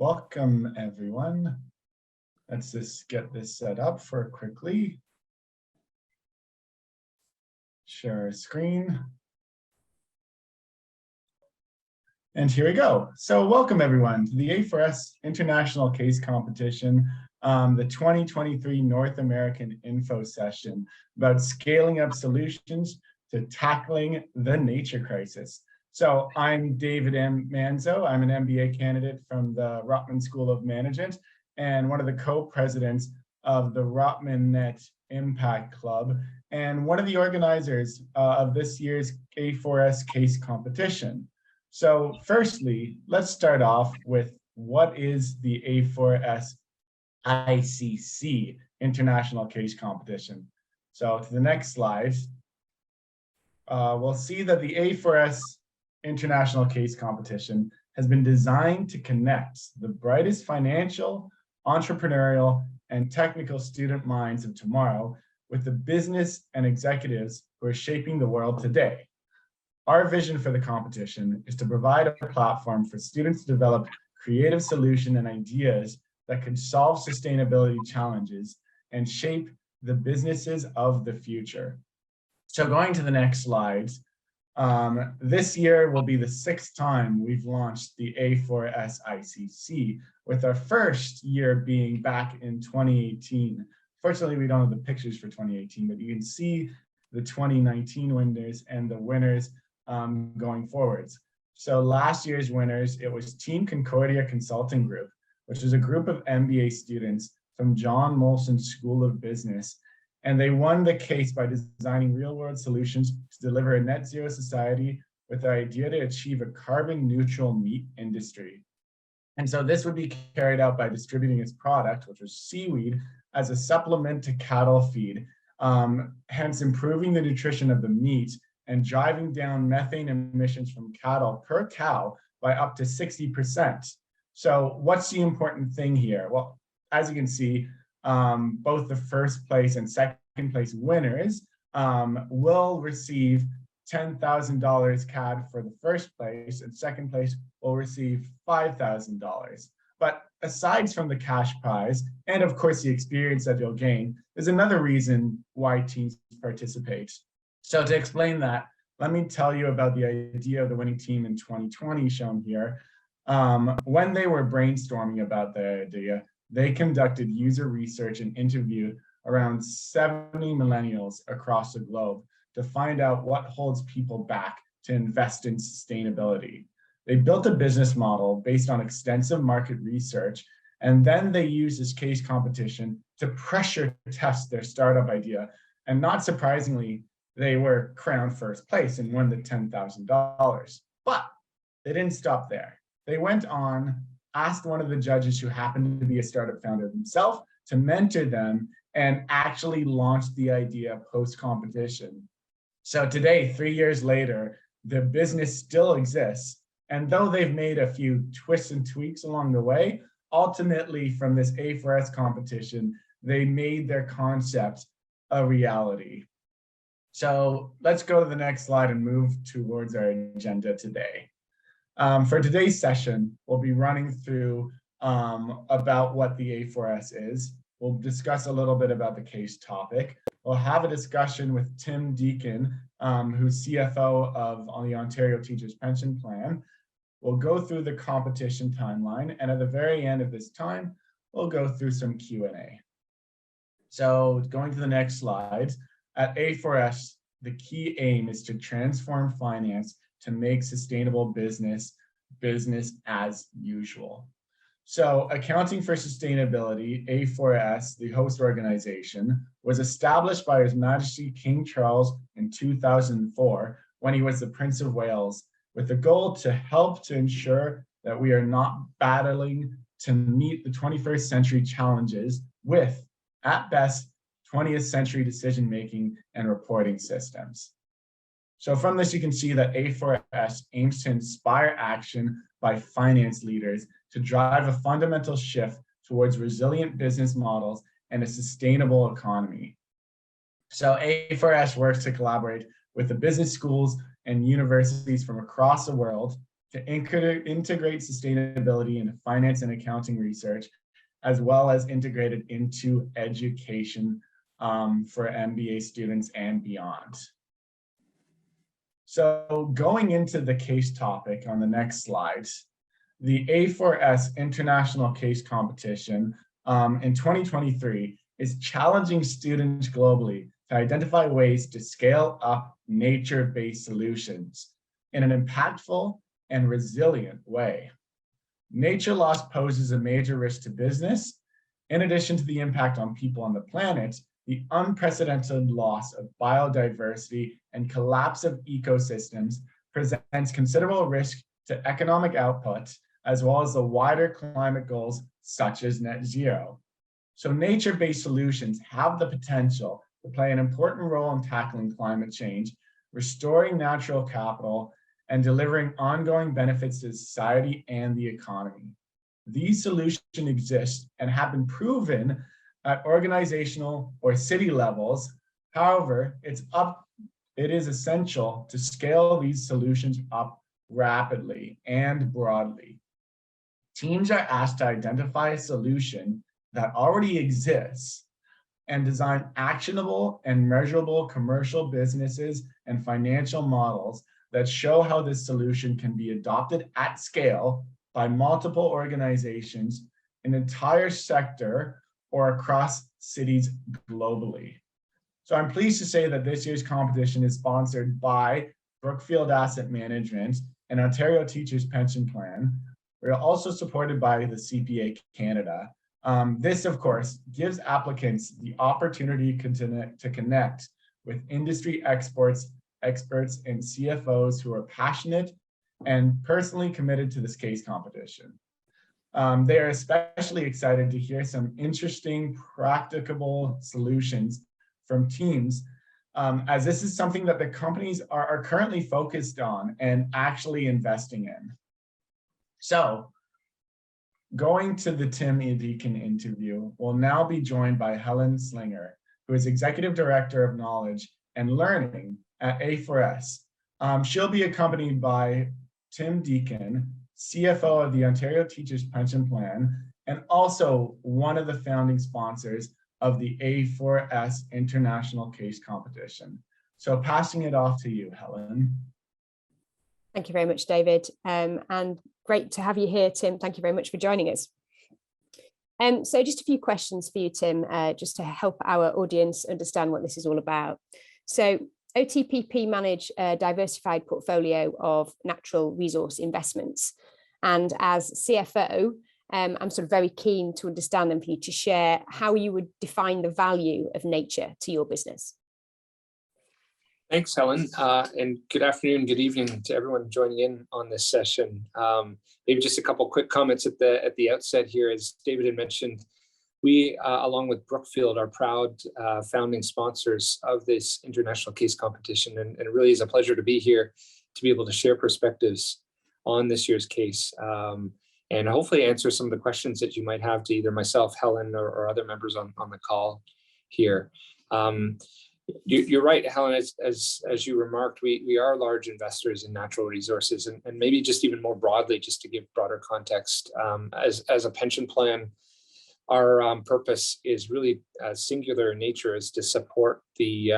Welcome, everyone. Let's just get this set up quickly. Share our screen. And here we go. So welcome, everyone, to the A4S International Case Competition, the 2023 North American Info Session about scaling up solutions to tackling the nature crisis. So I'm David M. Manzo. I'm an MBA candidate from the Rotman School of Management and one of the co-presidents of the Rotman Net Impact Club and one of the organizers of this year's A4S Case Competition. So firstly, let's start off with what is the A4S ICC, International Case Competition. So to the next slide, we'll see that the A4S International Case Competition has been designed to connect the brightest financial, entrepreneurial, and technical student minds of tomorrow with the business and executives who are shaping the world today. Our vision for the competition is to provide a platform for students to develop creative solutions and ideas that can solve sustainability challenges and shape the businesses of the future. So going to the next slide, this year will be the 6th time we've launched the A4S ICC, with our first year being back in 2018. Fortunately, we don't have the pictures for 2018, but you can see the 2019 winners and the winners going forwards. So last year's winners, it was Team Concordia Consulting Group, which is a group of MBA students from John Molson School of Business. And they won the case by designing real-world solutions to deliver a net zero society with the idea to achieve a carbon neutral meat industry. And so this would be carried out by distributing its product, which was seaweed, as a supplement to cattle feed, hence improving the nutrition of the meat and driving down methane emissions from cattle per cow by up to 60%. So what's the important thing here? Well, as you can see, both the first place and second place winners will receive $10,000 CAD for the first place, and second place will receive $5,000. But aside from the cash prize, and of course the experience that you'll gain, there's another reason why teams participate. So to explain that, let me tell you about the idea of the winning team in 2020 shown here. When they were brainstorming about the idea, they conducted user research and interviewed around 70 millennials across the globe to find out what holds people back to invest in sustainability. They built a business model based on extensive market research, and then they used this case competition to pressure test their startup idea. And not surprisingly, they were crowned first place and won the $10,000. But they didn't stop there. They went on, asked one of the judges who happened to be a startup founder himself to mentor them and actually launched the idea post-competition. So today, 3 years later, the business still exists. And though they've made a few twists and tweaks along the way, ultimately from this A4S competition, they made their concept a reality. So let's go to the next slide and move towards our agenda today. For today's session, we'll be running through about what the A4S is. We'll discuss a little bit about the case topic. We'll have a discussion with Tim Deacon, who's CFO on the Ontario Teachers Pension Plan. We'll go through the competition timeline, and at the very end of this time, we'll go through some Q&A. So going to the next slide, at A4S, the key aim is to transform finance to make sustainable business as usual. So Accounting for Sustainability, A4S, the host organization, was established by His Majesty King Charles in 2004 when he was the Prince of Wales, with the goal to help to ensure that we are not battling to meet the 21st century challenges with, at best, 20th century decision-making and reporting systems. So from this, you can see that A4S aims to inspire action by finance leaders to drive a fundamental shift towards resilient business models and a sustainable economy. So A4S works to collaborate with the business schools and universities from across the world to integrate sustainability into finance and accounting research, as well as integrate it into education for MBA students and beyond. So going into the case topic on the next slide, the A4S International Case Competition in 2023 is challenging students globally to identify ways to scale up nature-based solutions in an impactful and resilient way. Nature loss poses a major risk to business. In addition to the impact on people on the planet, the unprecedented loss of biodiversity and collapse of ecosystems presents considerable risk to economic output, as well as the wider climate goals such as net zero. So nature-based solutions have the potential to play an important role in tackling climate change, restoring natural capital, and delivering ongoing benefits to society and the economy. These solutions exist and have been proven at organizational or city levels. However, it is essential to scale these solutions up rapidly and broadly. Teams are asked to identify a solution that already exists and design actionable and measurable commercial businesses and financial models that show how this solution can be adopted at scale by multiple organizations, an entire sector, or across cities globally. So I'm pleased to say that this year's competition is sponsored by Brookfield Asset Management and Ontario Teachers Pension Plan. We're also supported by the CPA Canada. This, of course, gives applicants the opportunity to connect with industry experts and CFOs who are passionate and personally committed to this case competition. They are especially excited to hear some interesting, practicable solutions from teams, as this is something that the companies are currently focused on and actually investing in. So, going to the Tim Deacon interview, we'll now be joined by Helen Slinger, who is Executive Director of Knowledge and Learning at A4S. She'll be accompanied by Tim Deacon, CFO of the Ontario Teachers Pension Plan, and also one of the founding sponsors of the A4S International Case Competition. So passing it off to you, Helen. Thank you very much, David. And great to have you here, Tim. Thank you very much for joining us. So just a few questions for you, Tim, just to help our audience understand what this is all about. So OTPP manage a diversified portfolio of natural resource investments. And as CFO, I'm sort of very keen to understand and for you to share how you would define the value of nature to your business. Thanks, Helen, and good afternoon, good evening to everyone joining in on this session. Maybe just a couple quick comments at the outset here. As David had mentioned, we, along with Brookfield, are proud founding sponsors of this international case competition, and it really is a pleasure to be here to be able to share perspectives on this year's case, and hopefully answer some of the questions that you might have to either myself, Helen, or other members on the call here. You're right, Helen, as you remarked, we are large investors in natural resources, and maybe just even more broadly, just to give broader context, as a pension plan, our purpose is really singular in nature, is to support the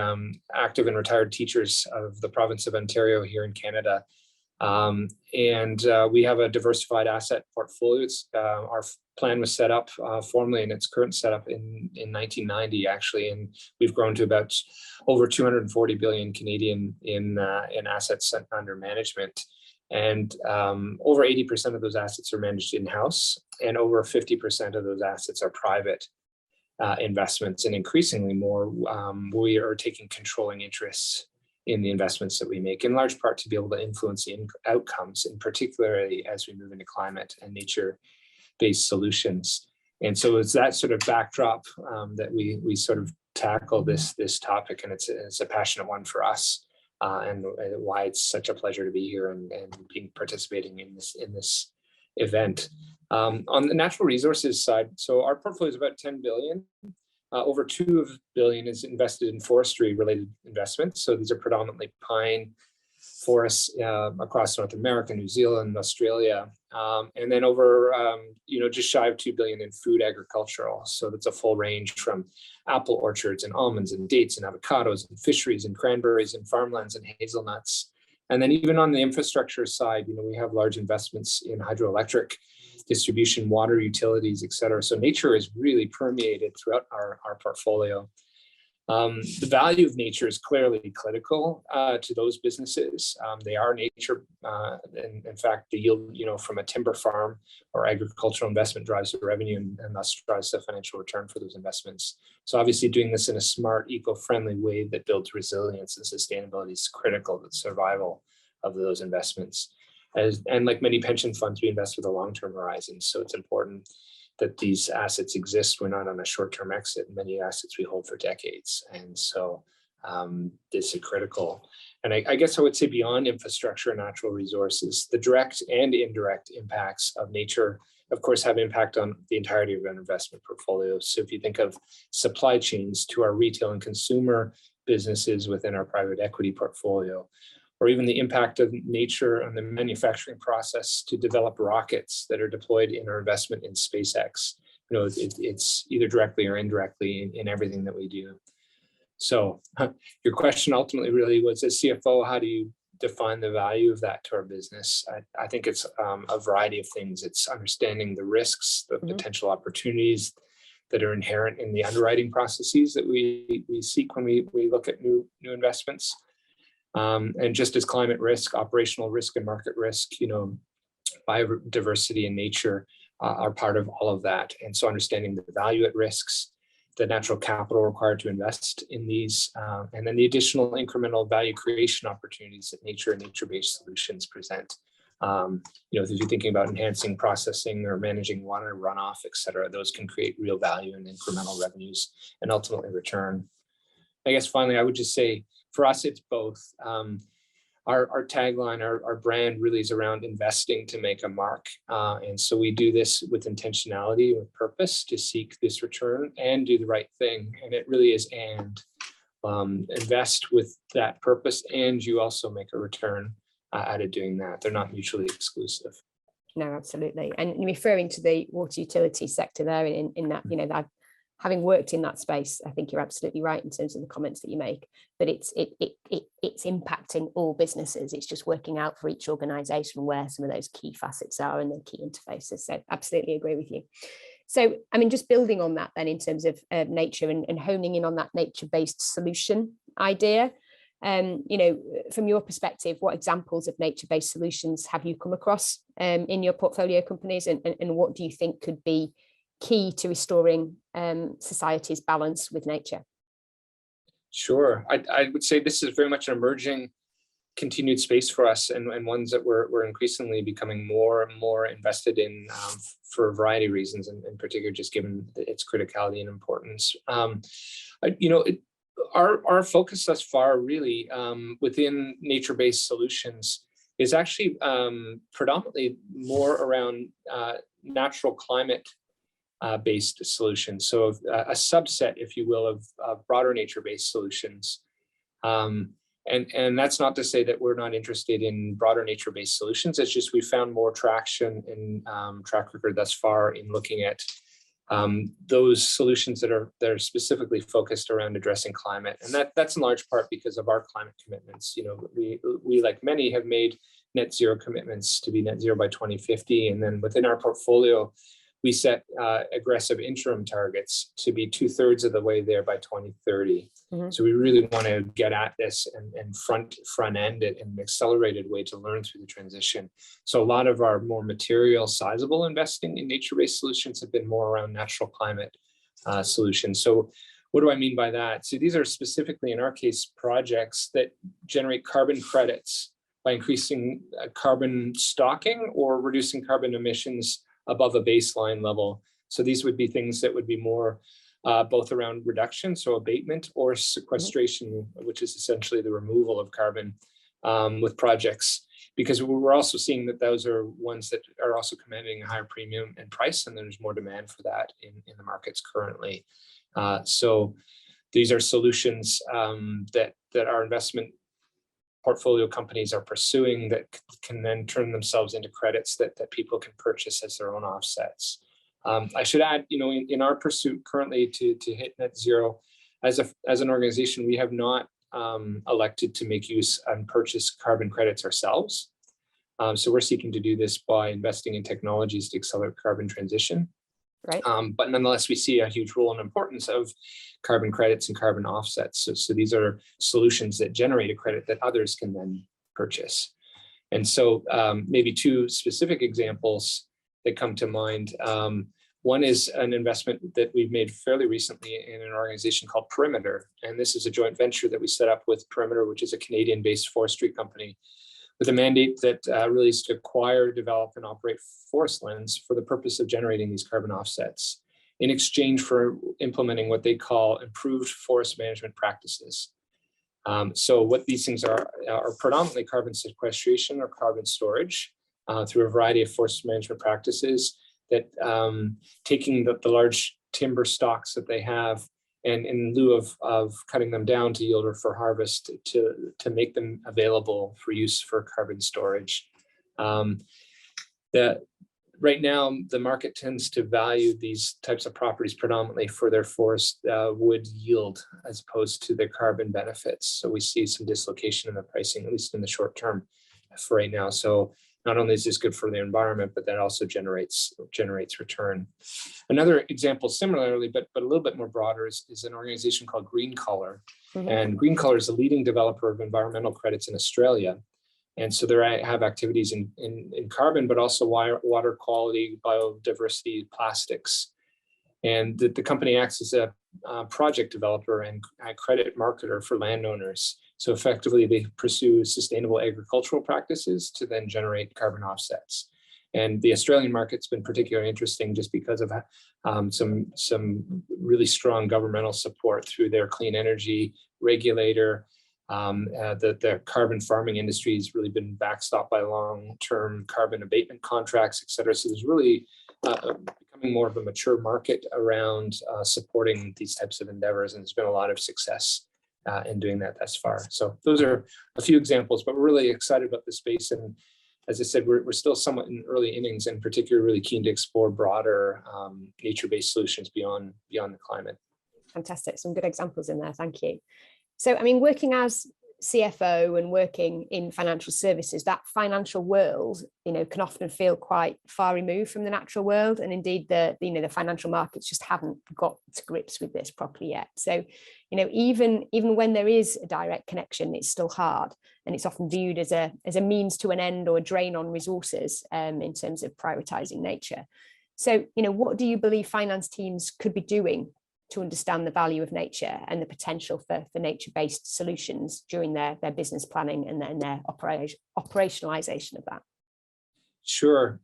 active and retired teachers of the province of Ontario here in Canada. We have a diversified asset portfolio. Our plan was set up formally in its current setup in 1990, actually, and we've grown to about over 240 billion Canadian in assets under management. And over 80% of those assets are managed in-house, and over 50% of those assets are private investments, and increasingly more, we are taking controlling interests in the investments that we make, in large part to be able to influence the outcomes, and particularly as we move into climate and nature-based solutions. And so it's that sort of backdrop that we sort of tackle this topic, and it's a passionate one for us, and why it's such a pleasure to be here and participating in this event. On the natural resources side, so our portfolio is about 10 billion. Over 2 billion is invested in forestry related investments. So these are predominantly pine, forests across North America, New Zealand, Australia, and then over just shy of 2 billion in food agricultural. So that's a full range from apple orchards and almonds and dates and avocados and fisheries and cranberries and farmlands and hazelnuts. And then even on the infrastructure side, we have large investments in hydroelectric distribution, water utilities, et cetera. So nature is really permeated throughout our portfolio. The value of nature is clearly critical to those businesses. They are nature. And in fact, the yield, from a timber farm or agricultural investment drives the revenue and thus drives the financial return for those investments. So obviously doing this in a smart, eco-friendly way that builds resilience and sustainability is critical to the survival of those investments. And like many pension funds, we invest with a long-term horizon. So it's important that these assets exist. We're not on a short-term exit. Many assets we hold for decades. And so this is critical. And I guess I would say beyond infrastructure and natural resources, the direct and indirect impacts of nature, of course, have impact on the entirety of an investment portfolio. So if you think of supply chains to our retail and consumer businesses within our private equity portfolio, or even the impact of nature on the manufacturing process to develop rockets that are deployed in our investment in SpaceX. It's either directly or indirectly in everything that we do. So your question ultimately really was, as CFO, how do you define the value of that to our business? I think it's a variety of things. It's understanding the risks, the potential opportunities that are inherent in the underwriting processes that we seek when we look at new investments. And just as climate risk, operational risk, and market risk, biodiversity and nature are part of all of that. And so understanding the value at risks, the natural capital required to invest in these, and then the additional incremental value creation opportunities that nature and nature-based solutions present. If you're thinking about enhancing processing or managing water runoff, et cetera, those can create real value and incremental revenues and ultimately return. I guess finally, I would just say, for us, it's both. Our tagline, our brand really is around investing to make a mark. And so we do this with intentionality, with purpose to seek this return and do the right thing. And it really is invest with that purpose, and you also make a return out of doing that. They're not mutually exclusive. No, absolutely. And referring to the water utility sector there in that, that having worked in that space, I think you're absolutely right in terms of the comments that you make, but it's impacting all businesses. It's just working out for each organization where some of those key facets are and the key interfaces. So absolutely agree with you. So, just building on that then in terms of nature and honing in on that nature-based solution idea, from your perspective, what examples of nature-based solutions have you come across in your portfolio companies, and what do you think could be key to restoring society's balance with nature? Sure. I would say this is very much an emerging continued space for us, and ones that we're increasingly becoming more and more invested in for a variety of reasons, and in particular, just given its criticality and importance. Our focus thus far really within nature-based solutions is actually predominantly more around natural climate based solutions. So a subset, if you will, of broader nature-based solutions. And that's not to say that we're not interested in broader nature-based solutions. It's just we found more traction in track record thus far in looking at those solutions that are specifically focused around addressing climate. And that's in large part because of our climate commitments. We like many have made net zero commitments to be net zero by 2050. And then within our portfolio, we set aggressive interim targets to be 2/3 of the way there by 2030. Mm-hmm. So we really want to get at this and front end it in an accelerated way to learn through the transition. So a lot of our more material, sizable investing in nature-based solutions have been more around natural climate solutions. So what do I mean by that? So these are specifically, in our case, projects that generate carbon credits by increasing carbon stocking or reducing carbon emissions above a baseline level. So these would be things that would be more both around reduction, so abatement, or sequestration, which is essentially the removal of carbon with projects. Because we're also seeing that those are ones that are also commanding a higher premium and price, and there's more demand for that in the markets currently. So these are solutions that our investment portfolio companies are pursuing that can then turn themselves into credits that people can purchase as their own offsets. I should add, in our pursuit currently to hit net zero, as an organization, we have not elected to make use and purchase carbon credits ourselves. So we're seeking to do this by investing in technologies to accelerate carbon transition. Right. But nonetheless, we see a huge role and importance of carbon credits and carbon offsets. So these are solutions that generate a credit that others can then purchase. And so maybe two specific examples that come to mind. One is an investment that we've made fairly recently in an organization called Perimeter. And this is a joint venture that we set up with Perimeter, which is a Canadian-based forestry company, with a mandate that really is to acquire, develop, and operate forest lands for the purpose of generating these carbon offsets in exchange for implementing what they call improved forest management practices. So what these things are predominantly carbon sequestration or carbon storage through a variety of forest management practices that taking the large timber stocks that they have, and in lieu of cutting them down to yield or for harvest, to make them available for use for carbon storage. Right now, the market tends to value these types of properties predominantly for their forest wood yield as opposed to their carbon benefits. So we see some dislocation in the pricing, at least in the short term for right now. So not only is this good for the environment, but that also generates return. Another example similarly, but a little bit more broader, is an organization called GreenColor. Mm-hmm. And GreenColor is a leading developer of environmental credits in Australia. And so they have activities in carbon, but also water quality, biodiversity, plastics. And the company acts as a project developer and a credit marketer for landowners. So effectively, they pursue sustainable agricultural practices to then generate carbon offsets. And the Australian market's been particularly interesting just because of some really strong governmental support through their clean energy regulator. The carbon farming industry has really been backstopped by long-term carbon abatement contracts, et cetera. So there's really becoming more of a mature market around supporting these types of endeavors, and there's been a lot of success in doing that thus far. So those are a few examples, but we're really excited about the space. And as I said, we're still somewhat in early innings, and particularly really keen to explore broader nature-based solutions beyond the climate. Fantastic, some good examples in there, thank you. So, I mean, working as CFO and working in financial services, that financial world, can often feel quite far removed from the natural world. And indeed, the financial markets just haven't got to grips with this properly yet. So, even when there is a direct connection, it's still hard. And it's often viewed as a means to an end or a drain on resources in terms of prioritizing nature. So, what do you believe finance teams could be doing to understand the value of nature and the potential for nature-based solutions during their business planning and then their operationalization of that? Sure.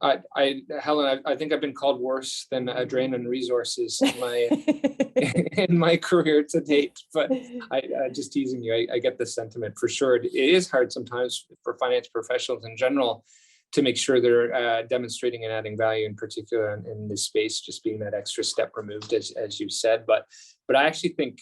Helen, I think I've been called worse than a drain on resources in my career to date, but I just teasing you, I get the sentiment for sure. It is hard sometimes for finance professionals in general to make sure they're demonstrating and adding value, in particular in this space, just being that extra step removed, as you said. But I actually think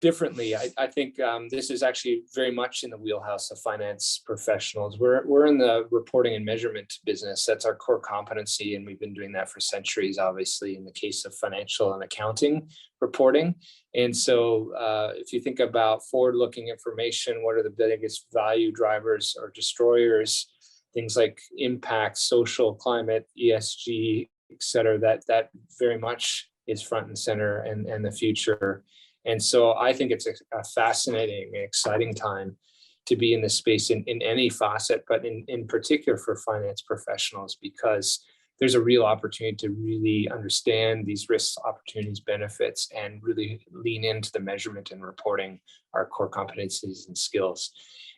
differently. I think this is actually very much in the wheelhouse of finance professionals. We're in the reporting and measurement business. That's our core competency, and we've been doing that for centuries, obviously, in the case of financial and accounting reporting. And so if you think about forward-looking information, what are the biggest value drivers or destroyers? Things like impact, social, climate, ESG, et cetera, that very much is front and center and the future. And so I think it's a fascinating and exciting time to be in this space in any facet, but in particular for finance professionals, because there's a real opportunity to really understand these risks, opportunities, benefits, and really lean into the measurement and reporting our core competencies and skills.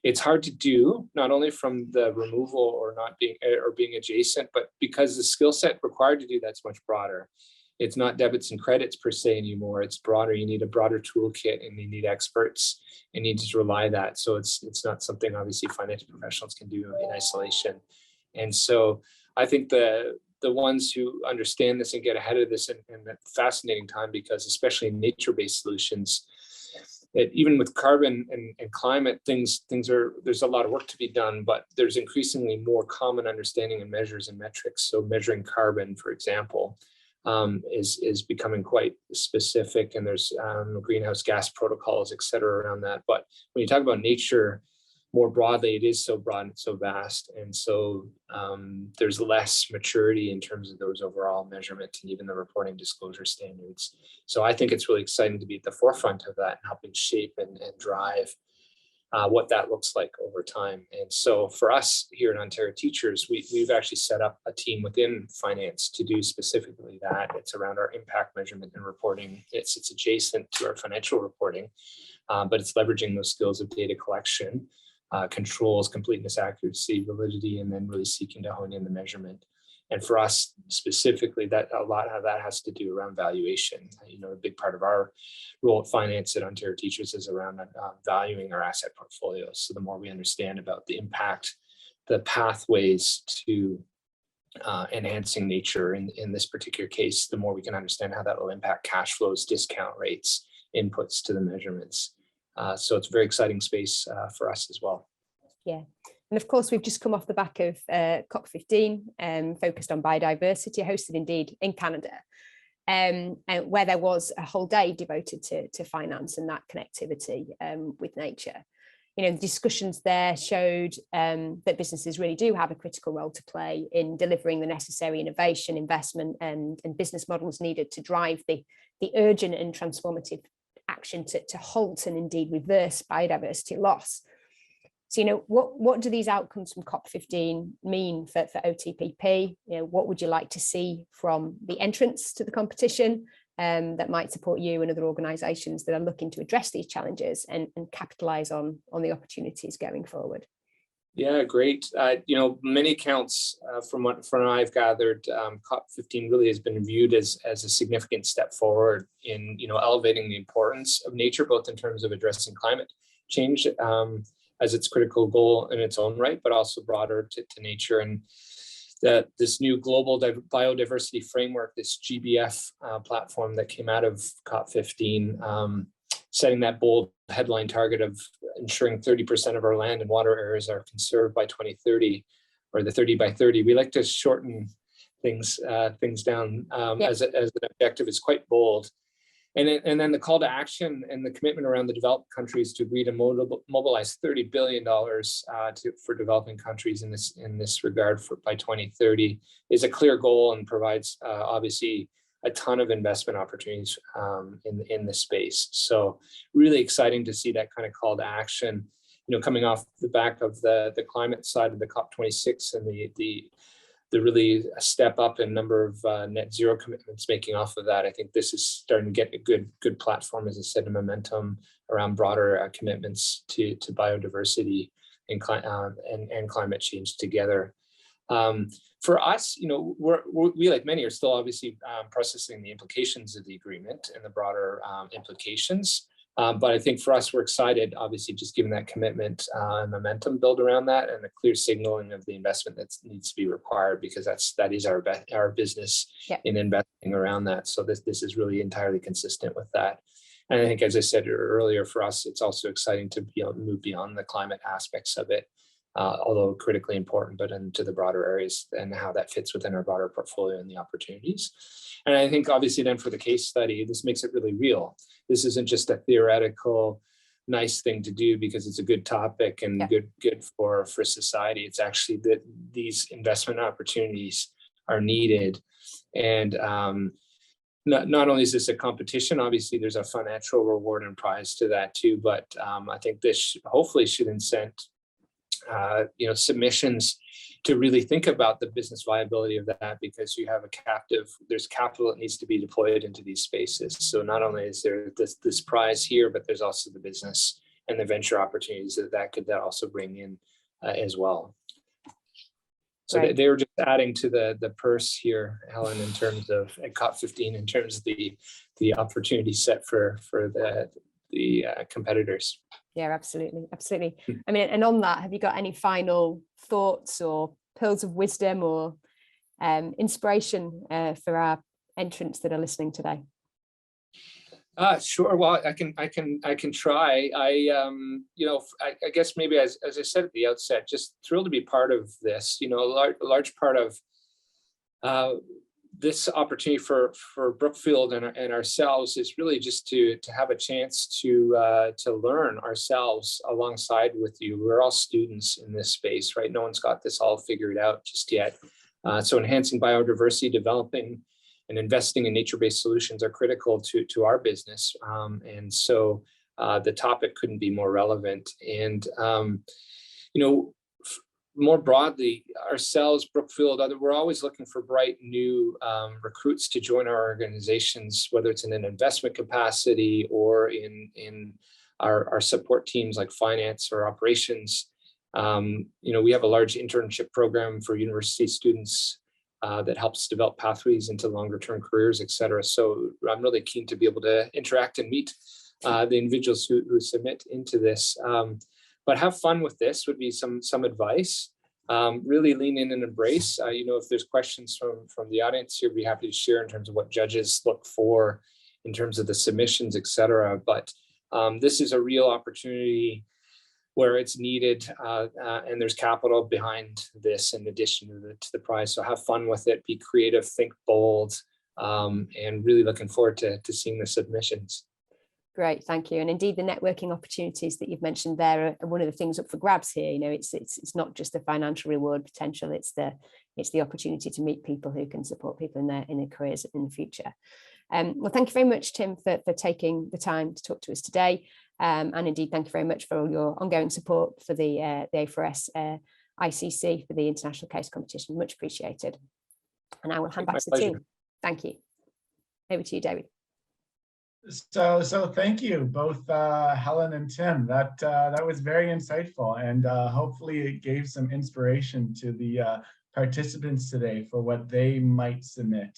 It's hard to do, not only from the removal or not being adjacent, but because the skill set required to do that's much broader. It's not debits and credits per se anymore. It's broader. You need a broader toolkit, and you need experts, and you need to rely that. So it's not something obviously finance professionals can do in isolation. And so I think the ones who understand this and get ahead of this in a fascinating time, because especially nature-based solutions, even with carbon and climate, there's a lot of work to be done, but there's increasingly more common understanding of measures and metrics. So measuring carbon, for example, is becoming quite specific, and there's greenhouse gas protocols, et cetera, around that. But when you talk about nature more broadly, it is so broad and so vast, and so there's less maturity in terms of those overall measurement and even the reporting disclosure standards. So I think it's really exciting to be at the forefront of that and helping shape and drive what that looks like over time. And so for us here at Ontario Teachers, we've actually set up a team within finance to do specifically that. It's around our impact measurement and reporting. It's adjacent to our financial reporting, but it's leveraging those skills of data collection, controls, completeness, accuracy, validity, and then really seeking to hone in the measurement. And for us specifically, that a lot of that has to do around valuation. A big part of our role at finance at Ontario Teachers is around valuing our asset portfolios. So the more we understand about the impact, the pathways to enhancing nature in this particular case, the more we can understand how that will impact cash flows, discount rates, inputs to the measurements. So it's a very exciting space for us as well. Yeah. And of course, we've just come off the back of COP15, focused on biodiversity, hosted indeed in Canada, and where there was a whole day devoted to finance and that connectivity with nature. The discussions there showed that businesses really do have a critical role to play in delivering the necessary innovation, investment, and business models needed to drive the urgent and transformative action to halt and indeed reverse biodiversity loss. So, what do these outcomes from COP15 mean for OTPP? What would you like to see from the entrants to the competition that might support you and other organisations that are looking to address these challenges and capitalise on the opportunities going forward? Yeah, great. Many accounts from what I've gathered, COP15 really has been viewed as a significant step forward in elevating the importance of nature, both in terms of addressing climate change as its critical goal in its own right, but also broader to nature. And that this new global biodiversity framework, this GBF platform that came out of COP15, setting that bold headline target of ensuring 30% of our land and water areas are conserved by 2030, or the 30 by 30. We like to shorten things down as an objective. Is quite bold. And then the call to action and the commitment around the developed countries to agree to mobilize $30 billion for developing countries in this regard by 2030 is a clear goal and provides obviously a ton of investment opportunities in this space. So really exciting to see that kind of call to action, coming off the back of the climate side of the COP26 and the really step up in number of net zero commitments making off of that. I think this is starting to get a good platform, as I said, and momentum around broader commitments to biodiversity and climate change together. For us, we like many are still obviously processing the implications of the agreement and the broader implications. But I think for us, we're excited, obviously, just given that commitment and momentum built around that, and the clear signaling of the investment that needs to be required, because that is our business in investing around that. So this is really entirely consistent with that. And I think, as I said earlier, for us, it's also exciting to move beyond the climate aspects of it, although critically important, but into the broader areas and how that fits within our broader portfolio and the opportunities. And I think obviously then for the case study, this makes it really real. This isn't just a theoretical, nice thing to do because it's a good topic and good for society. It's actually that these investment opportunities are needed. And not only is this a competition, obviously there's a financial reward and prize to that too, but I think this hopefully should incent submissions to really think about the business viability of that, because you have there's capital that needs to be deployed into these spaces. So not only is there this prize here, but there's also the business and the venture opportunities that could also bring in as well. So right. They were just adding to the purse here, Helen, in terms of at COP15, in terms of the opportunity set for the competitors. Yeah, absolutely. I mean, and on that, have you got any final thoughts or pearls of wisdom or inspiration for our entrants that are listening today? Sure. Well, I can try. I guess maybe as I said at the outset, just thrilled to be part of this. A large part of this opportunity for Brookfield and ourselves is really just to have a chance to learn ourselves alongside with you. We're all students in this space, right? No one's got this all figured out just yet. So enhancing biodiversity, developing and investing in nature-based solutions are critical to our business. And so the topic couldn't be more relevant. And, more broadly, ourselves, Brookfield, we're always looking for bright new recruits to join our organizations, whether it's in an investment capacity or in our support teams like finance or operations. We have a large internship program for university students that helps develop pathways into longer term careers, et cetera. So I'm really keen to be able to interact and meet the individuals who submit into this. But have fun with this would be some advice. Really lean in and embrace. If there's questions from the audience here, be happy to share in terms of what judges look for in terms of the submissions, et cetera. But this is a real opportunity where it's needed, and there's capital behind this in addition to the prize. So have fun with it, be creative, think bold, and really looking forward to seeing the submissions. Great, thank you. And indeed, the networking opportunities that you've mentioned there are one of the things up for grabs here. It's not just the financial reward potential; it's the opportunity to meet people who can support people in their careers in the future. Well, thank you very much, Tim, for taking the time to talk to us today. And indeed, thank you very much for all your ongoing support for the A4S ICC for the International Case Competition. Much appreciated. And I will hand back to the team. Thank you. Over to you, David. So thank you both, Helen and Tim. That was very insightful, and hopefully it gave some inspiration to the participants today for what they might submit.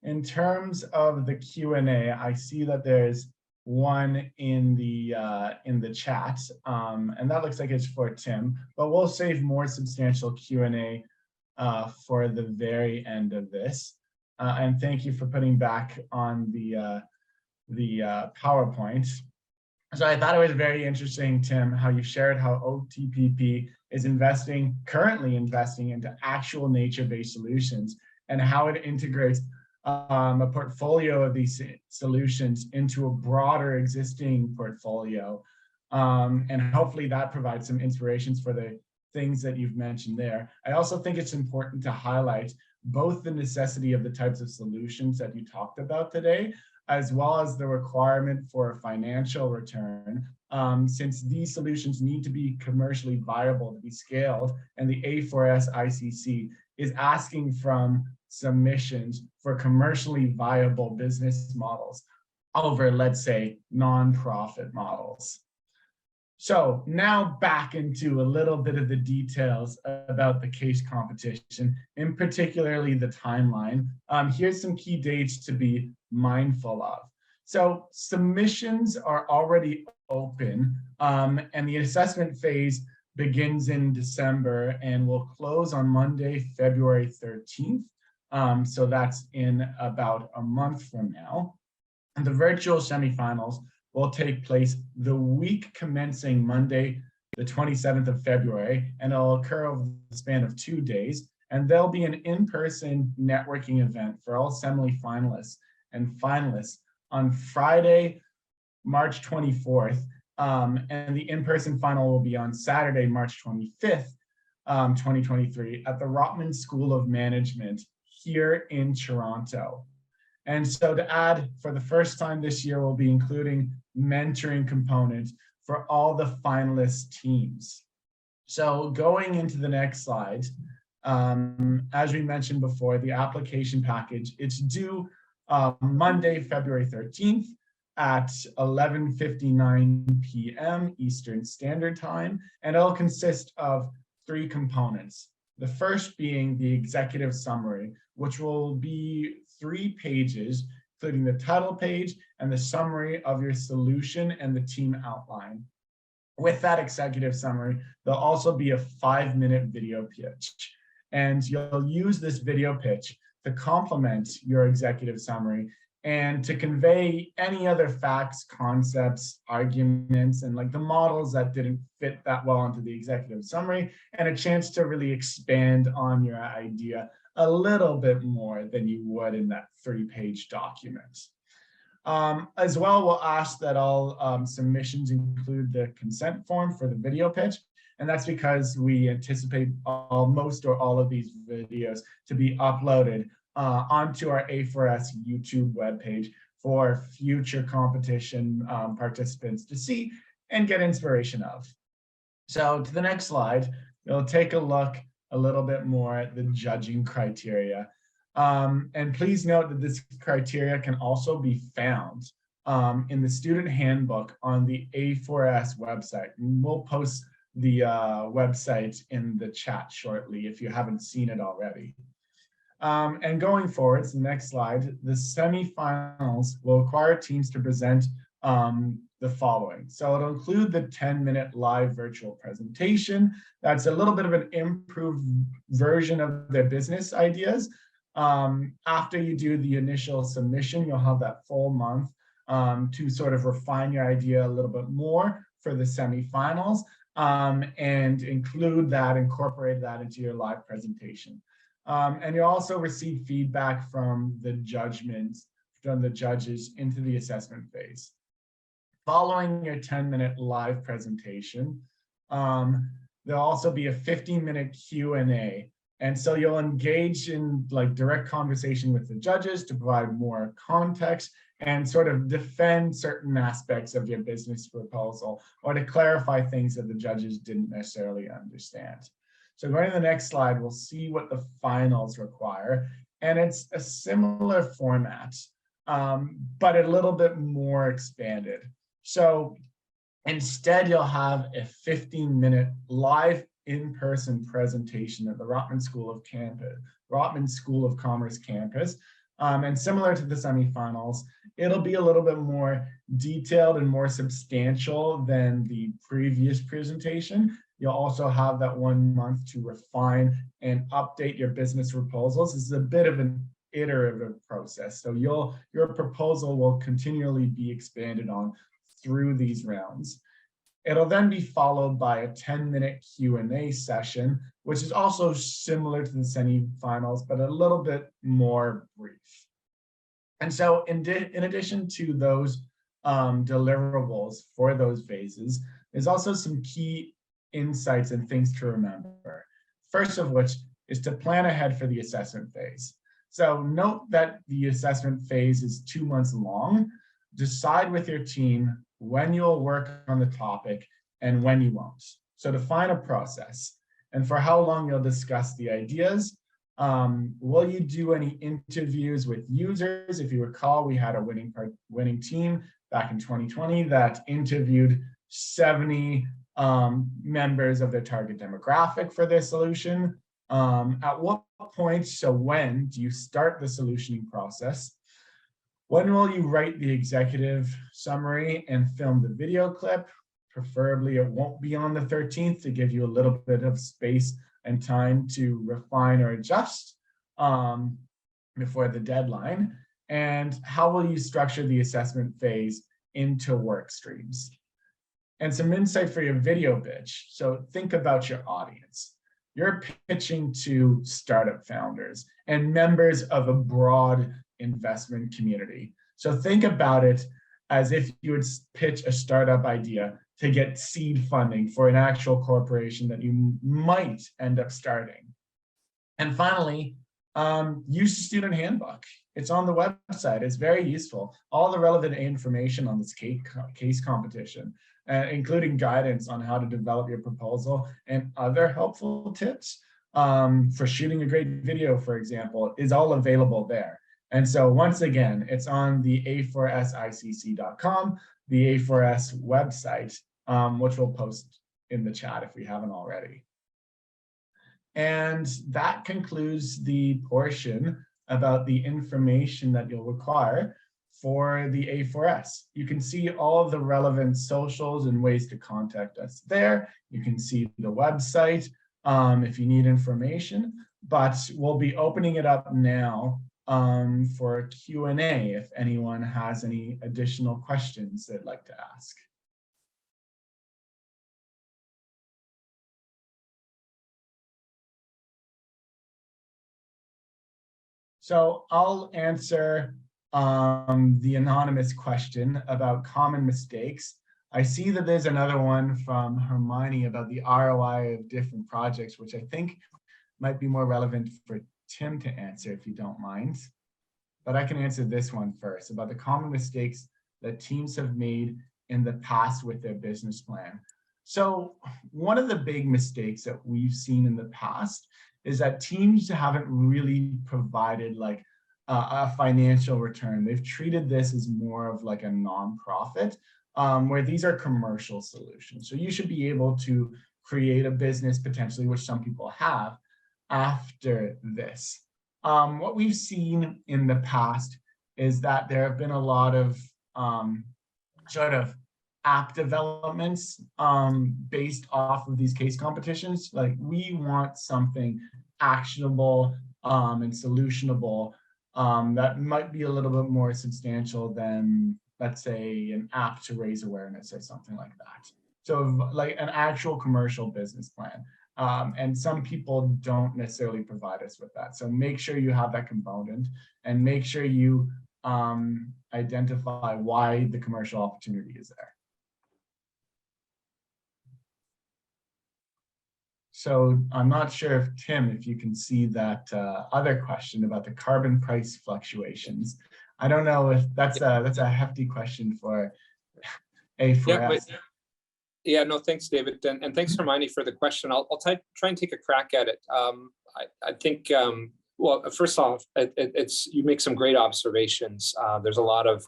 In terms of the Q&A, I see that there's one in the chat, and that looks like it's for Tim, but we'll save more substantial Q&A for the very end of this. And thank you for putting back on the PowerPoint. So I thought it was very interesting, Tim, how you shared how OTPP is currently investing into actual nature-based solutions and how it integrates a portfolio of these solutions into a broader existing portfolio. And hopefully that provides some inspirations for the things that you've mentioned there. I also think it's important to highlight both the necessity of the types of solutions that you talked about today, as well as the requirement for a financial return, since these solutions need to be commercially viable to be scaled, and the A4S ICC is asking from submissions for commercially viable business models over, let's say, nonprofit models. So now back into a little bit of the details about the case competition, in particularly the timeline. Here's some key dates to be mindful of. So submissions are already open, and the assessment phase begins in December and will close on Monday, February 13th. So that's in about a month from now. And the virtual semifinals will take place the week commencing Monday, the 27th of February, and it'll occur over the span of 2 days. And there'll be an in-person networking event for all semi-finalists and finalists on Friday, March 24th. And the in-person final will be on Saturday, March 25th, 2023 at the Rotman School of Management here in Toronto. And so to add, for the first time this year, we'll be including mentoring components for all the finalist teams. So going into the next slide, as we mentioned before, the application package, it's due Monday, February 13th at 11:59 p.m. Eastern Standard Time, and it'll consist of 3 components. The first being the executive summary, which will be 3 pages, including the title page and the summary of your solution and the team outline. With that executive summary, there'll also be a 5-minute video pitch. And you'll use this video pitch to complement your executive summary and to convey any other facts, concepts, arguments, and like the models that didn't fit that well into the executive summary, and a chance to really expand on your idea a little bit more than you would in that 3-page document. As well, we'll ask that all submissions include the consent form for the video pitch. And that's because we anticipate most or all of these videos to be uploaded onto our A4S YouTube webpage for future competition participants to see and get inspiration of. So to the next slide, we'll take a look a little bit more at the judging criteria. And please note that this criteria can also be found in the student handbook on the A4S website. And we'll post the website in the chat shortly if you haven't seen it already. And going forward, the next slide, the semifinals will require teams to present the following. So it'll include the 10-minute live virtual presentation. That's a little bit of an improved version of their business ideas. After you do the initial submission, you'll have that full month to sort of refine your idea a little bit more for the semifinals and incorporate that into your live presentation. And you'll also receive feedback from the judges into the assessment phase. Following your 10-minute live presentation, there'll also be a 15-minute Q&A. And so you'll engage in like direct conversation with the judges to provide more context and sort of defend certain aspects of your business proposal or to clarify things that the judges didn't necessarily understand. So going to the next slide, we'll see what the finals require. And it's a similar format, but a little bit more expanded. So instead, you'll have a 15-minute live in-person presentation at the Rotman School of Commerce campus. And similar to the semifinals, it'll be a little bit more detailed and more substantial than the previous presentation. You'll also have that 1 month to refine and update your business proposals. This is a bit of an iterative process. So your proposal will continually be expanded on through these rounds. It'll then be followed by a 10-minute Q&A session, which is also similar to the semifinals, but a little bit more brief. And so in addition to those deliverables for those phases, there's also some key insights and things to remember. First of which is to plan ahead for the assessment phase. So note that the assessment phase is 2 months long. Decide with your team when you'll work on the topic and when you won't. So define a process and for how long you'll discuss the ideas. Will you do any interviews with users? If you recall, we had a winning team back in 2020 that interviewed 70 members of their target demographic for their solution. At what point, so when do you start the solutioning process? When will you write the executive summary and film the video clip? Preferably it won't be on the 13th to give you a little bit of space and time to refine or adjust before the deadline. And how will you structure the assessment phase into work streams? And some insight for your video pitch. So think about your audience. You're pitching to startup founders and members of a broad investment community. So think about it as if you would pitch a startup idea to get seed funding for an actual corporation that you might end up starting. And finally, use the student handbook. It's on the website. It's very useful. All the relevant information on this case competition, including guidance on how to develop your proposal and other helpful tips for shooting a great video, for example, is all available there. And so once again, it's on the a4sicc.com, the A4S website, which we'll post in the chat if we haven't already. And that concludes the portion about the information that you'll require for the A4S. You can see all of the relevant socials and ways to contact us there. You can see the website if you need information, but we'll be opening it up now for Q&A if anyone has any additional questions they'd like to ask. So I'll answer the anonymous question about common mistakes. I see that there's another one from Hermione about the ROI of different projects, which I think might be more relevant for Tim to answer if you don't mind. But I can answer this one first about the common mistakes that teams have made in the past with their business plan. So one of the big mistakes that we've seen in the past is that teams haven't really provided like a financial return. They've treated this as more of like a nonprofit, where these are commercial solutions. So you should be able to create a business potentially, which some people have, after this. What we've seen in the past is that there have been a lot of sort of app developments based off of these case competitions. Like we want something actionable and solutionable that might be a little bit more substantial than, let's say, an app to raise awareness or something like that. So like an actual commercial business plan. And some people don't necessarily provide us with that. So make sure you have that component and make sure you identify why the commercial opportunity is there. So I'm not sure if Tim, if you can see that other question about the carbon price fluctuations. I don't know if that's a hefty question for A4S. Yeah, no, thanks, David, and thanks, Hermione, for the question. I'll try and take a crack at it. I think, well, first off, you make some great observations. There's a lot of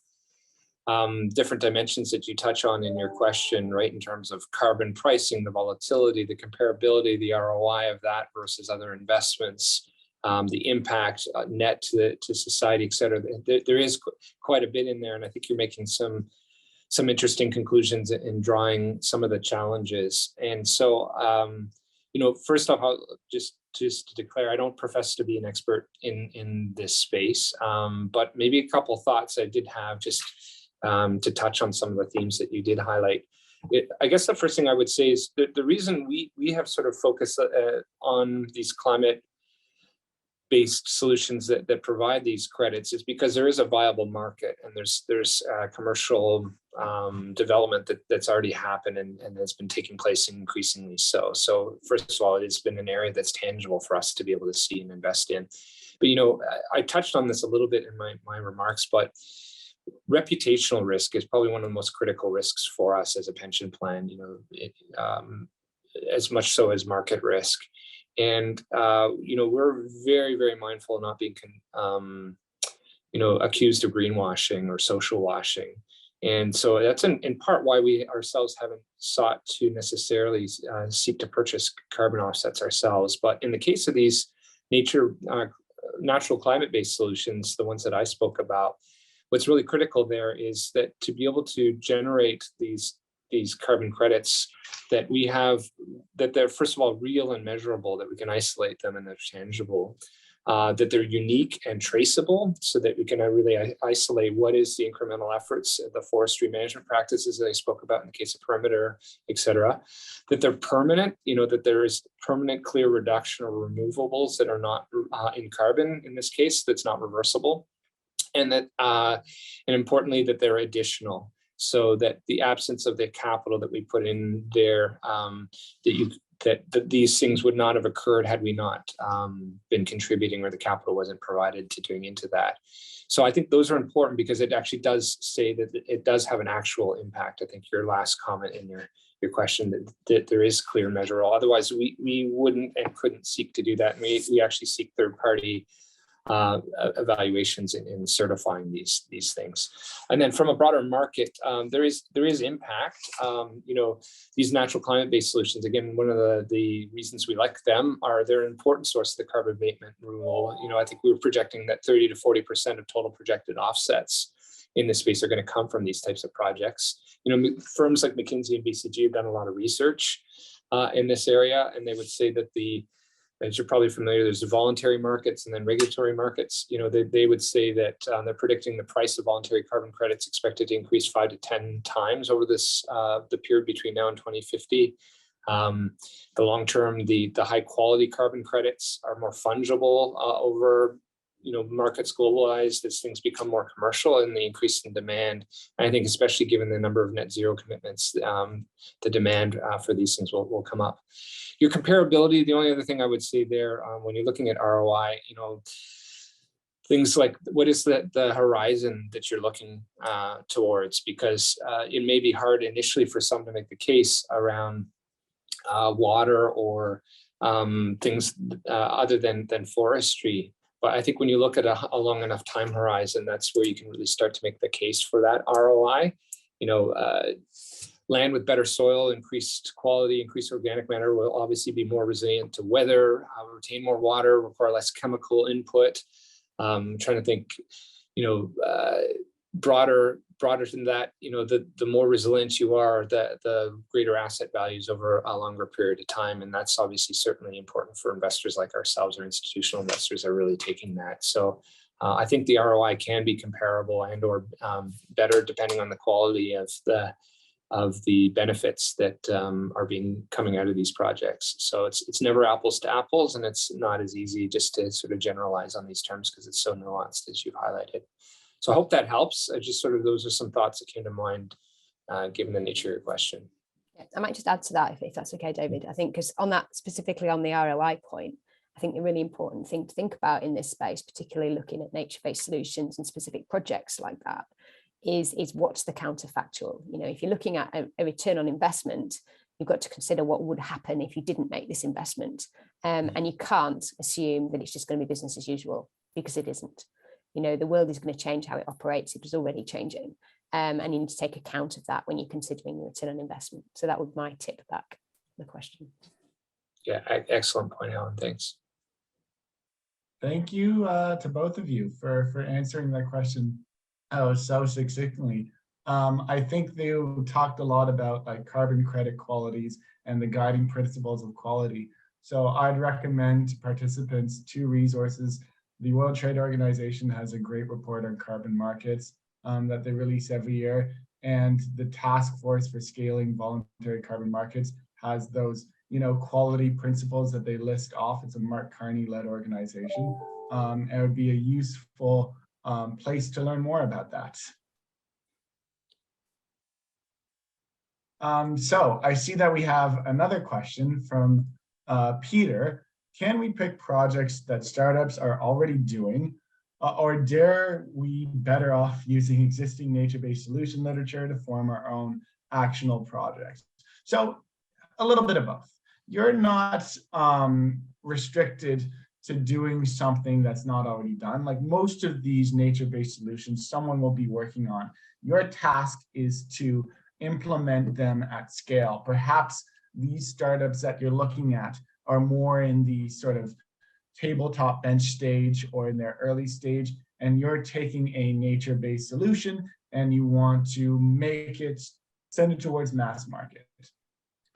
different dimensions that you touch on in your question, right, in terms of carbon pricing, the volatility, the comparability, the ROI of that versus other investments, the impact net to society, et cetera. There is quite a bit in there, and I think you're making some interesting conclusions in drawing some of the challenges. And so, first off, I'll just to declare, I don't profess to be an expert in this space, but maybe a couple of thoughts I did have just to touch on some of the themes that you did highlight. I guess the first thing I would say is that the reason we have sort of focused on these climate-based solutions that provide these credits is because there is a viable market and there's commercial development that's already happened and has been taking place increasingly so. So first of all, it has been an area that's tangible for us to be able to see and invest in. But I touched on this a little bit in my remarks, but reputational risk is probably one of the most critical risks for us as a pension plan, as much so as market risk. And, we're very, very mindful of not being, accused of greenwashing or social washing. And so that's in part why we ourselves haven't sought to necessarily seek to purchase carbon offsets ourselves. But in the case of these natural climate-based solutions, the ones that I spoke about, what's really critical there is that to be able to generate these carbon credits that we have, that they're first of all real and measurable, that we can isolate them and they're tangible, that they're unique and traceable, so that we can really isolate what is the incremental efforts, the forestry management practices that I spoke about in the case of perimeter, et cetera, that they're permanent, that there is permanent clear reduction or removables that are not in carbon in this case, that's not reversible. And that, and importantly, that they're additional, so that the absence of the capital that we put in there, that these things would not have occurred had we not been contributing or the capital wasn't provided to doing into that. So I think those are important because it actually does say that it does have an actual impact. I think your last comment in your question that there is clear measurable. Otherwise, we wouldn't and couldn't seek to do that. And we actually seek third-party evaluations in certifying these things. And then from a broader market, there is impact. These natural climate-based solutions, again, one of the reasons we like them are they're an important source of the carbon abatement rule. I think we were projecting that 30 to 40% of total projected offsets in this space are going to come from these types of projects. Firms like McKinsey and BCG have done a lot of research in this area, and they would say that the as you're probably familiar, there's the voluntary markets and then regulatory markets. You know, they would say that they're predicting the price of voluntary carbon credits expected to increase 5 to 10 times over this the period between now and 2050. The long term, the high quality carbon credits are more fungible over, you know, markets globalized as things become more commercial and the increase in demand. And I think especially given the number of net zero commitments, the demand for these things will come up. Your comparability, the only other thing I would say there, when you're looking at ROI, you know, things like what is the horizon that you're looking towards, because it may be hard initially for some to make the case around water or things other than forestry. But I think when you look at a long enough time horizon, that's where you can really start to make the case for that ROI. You know, land with better soil, increased quality, increased organic matter will obviously be more resilient to weather, retain more water, require less chemical input. Trying to think, you know, broader than that, you know, the more resilient you are, the greater asset values over a longer period of time. And that's obviously certainly important for investors like ourselves, or institutional investors are really taking that. So I think the ROI can be comparable and or better depending on the quality of the benefits that are coming out of these projects. So it's never apples to apples, and it's not as easy just to sort of generalize on these terms because it's so nuanced as you've highlighted. So I hope that helps. Just sort of those are some thoughts that came to mind given the nature of your question. Yeah, I might just add to that if that's okay, David. I think because on that, specifically on the ROI point, I think the really important thing to think about in this space, particularly looking at nature-based solutions and specific projects like that, is what's the counterfactual. You know, if you're looking at a return on investment, you've got to consider what would happen if you didn't make this investment. And you can't assume that it's just going to be business as usual, because it isn't. You know, the world is going to change how it operates. It was already changing. And you need to take account of that when you're considering the return on investment. So that would be my tip back the question. Yeah, excellent point, Alan. Thanks. Thank you to both of you for answering that question so succinctly. I think they talked a lot about like carbon credit qualities and the guiding principles of quality. So I'd recommend to participants 2 resources. The World Trade Organization has a great report on carbon markets that they release every year. And the Task Force for Scaling Voluntary Carbon Markets has those, you know, quality principles that they list off. It's a Mark Carney-led organization. And it would be a useful place to learn more about that. So I see that we have another question from Peter. Can we pick projects that startups are already doing, or dare we better off using existing nature-based solution literature to form our own actionable projects? So a little bit of both. You're not restricted to doing something that's not already done. Like most of these nature-based solutions, someone will be working on. Your task is to implement them at scale. Perhaps these startups that you're looking at are more in the sort of tabletop bench stage or in their early stage, and you're taking a nature-based solution and you want to make it, send it towards mass market.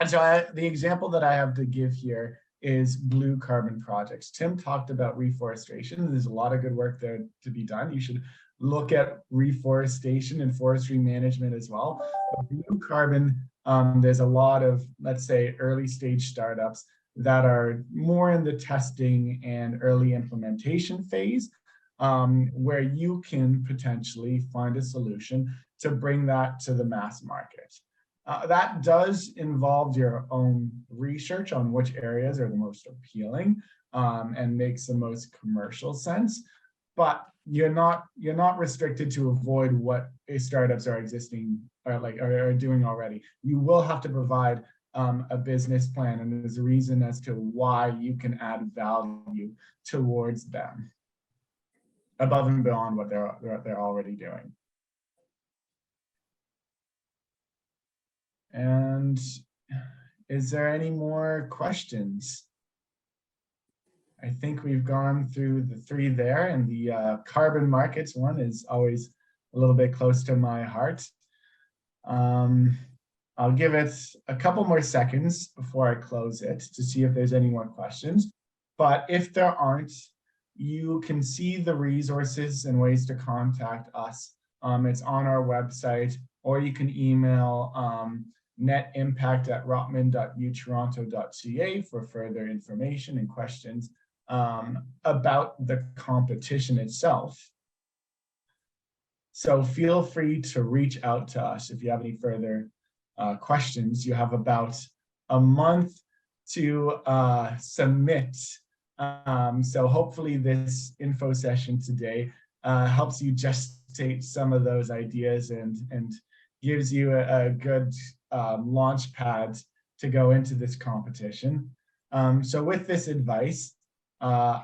And so the example that I have to give here is blue carbon projects. Tim talked about reforestation. There's a lot of good work there to be done. You should look at reforestation and forestry management as well. But blue carbon, there's a lot of, let's say, early stage startups that are more in the testing and early implementation phase, where you can potentially find a solution to bring that to the mass market. That does involve your own research on which areas are the most appealing and makes the most commercial sense, but you're not restricted to avoid what startups are doing already. You will have to provide a business plan, and there's a reason as to why you can add value towards them above and beyond what they're already doing. And is there any more questions? I think we've gone through the 3 there, and the carbon markets one is always a little bit close to my heart. I'll give it a couple more seconds before I close it to see if there's any more questions. But if there aren't, you can see the resources and ways to contact us. It's on our website, or you can email netimpact@rotman.utoronto.ca for further information and questions about the competition itself. So feel free to reach out to us if you have any further questions. You have about a month to submit. So hopefully this info session today helps you gestate some of those ideas and gives you a good launch pad to go into this competition. So with this advice, I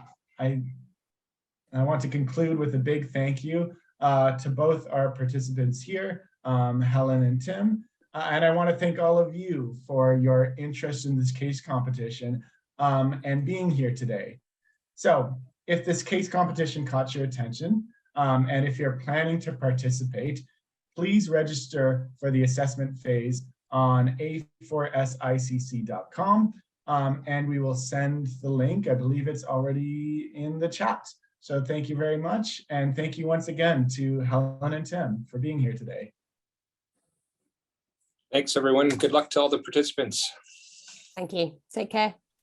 want to conclude with a big thank you to both our participants here, Helen and Tim. And I want to thank all of you for your interest in this case competition and being here today. So if this case competition caught your attention, and if you're planning to participate, please register for the assessment phase on a4sicc.com, and we will send the link. I believe it's already in the chat. So thank you very much. And thank you once again to Helen and Tim for being here today. Thanks, everyone. Good luck to all the participants. Thank you. Take care.